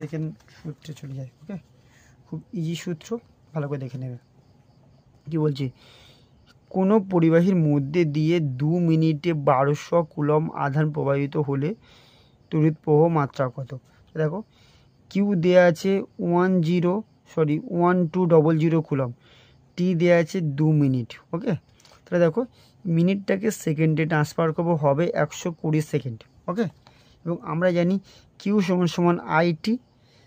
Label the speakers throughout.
Speaker 1: দেখেন সূত্রে চলে যায়। ওকে, খুব ইজি সূত্র, ভালো করে দেখে নেবে। কি বলছি, কোনো পরিবাহীর মধ্যে দিয়ে 2 মিনিটে 1200 কুলম আধান প্রবাহিত হলে তড়িৎ প্রবাহ মাত্রা কত? দেখো কিউ দেওয়া আছে 1200 কুলম, টি দেওয়া আছে 2 মিনিট। ওকে, তাহলে দেখো মিনিটটাকে সেকেন্ডে ট্রান্সফার করবো, হবে 120 সেকেন্ড। ওকে, এবং আমরা জানি কিউ সমান সমান আইটি,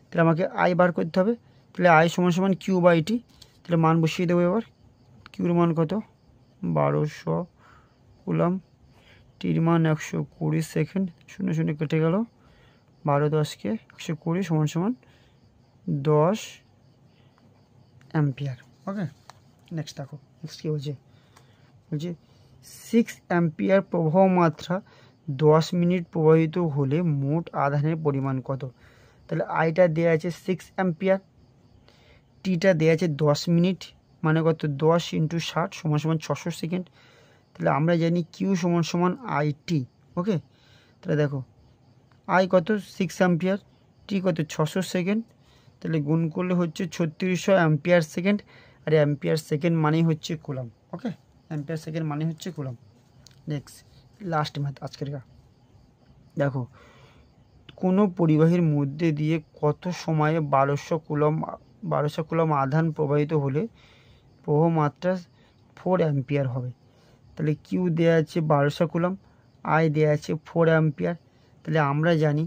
Speaker 1: তাহলে আমাকে আই বার করতে হবে। তাহলে আই সমান সমান কিউ বাই টি, তাহলে মান বসিয়ে দেবো। এবার কিউর মান কত? 1200 কুলম, টির মান 120 সেকেন্ড, 0 0 কেটে গেল, 12 10কে 120 সমান সমান 10 অ্যাম্পিয়ার। ওকে, নেক্সট দেখো, নেক্সট কী বলছে, 6 অ্যাম্পিয়ার প্রবাহ মাত্রা 10 মিনিট প্রবাহিত হলে মোট আধানের পরিমাণ কত? তাহলে আইটা দেওয়া আছে 6 অ্যাম্পিয়ার, টিটা দেওয়া আছে 10 মিনিট, মানে কত? 10 × 60 সমান সমান 600 সেকেন্ড। তাহলে আমরা জানি কিউ সমান সমান আইটি। ওকে, তাহলে দেখো আই কত? 6 অ্যাম্পিয়ার, টি কত? 600 সেকেন্ড, তাহলে গুণ করলে হচ্ছে 3600 অ্যাম্পিয়ার সেকেন্ড। আর অ্যাম্পিয়ার সেকেন্ড মানেই হচ্ছে কুলম। ওকে, অ্যাম্পিয়ার সেকেন্ড মানে হচ্ছে কুলম। নেক্সট লাস্ট ম্যাথ আজকের। দেখো কোনো পরিবাহীর মধ্যে দিয়ে কত সময়ে 1200 কুলম আধান প্রবাহিত হলে প্রবাহ মাত্রা 4 অ্যাম্পিয়ার হবে? তাহলে কিউ দেওয়া আছে 1200 কুলম, আই দেওয়া আছে 4 অ্যাম্পিয়ার। তাহলে আমরা জানি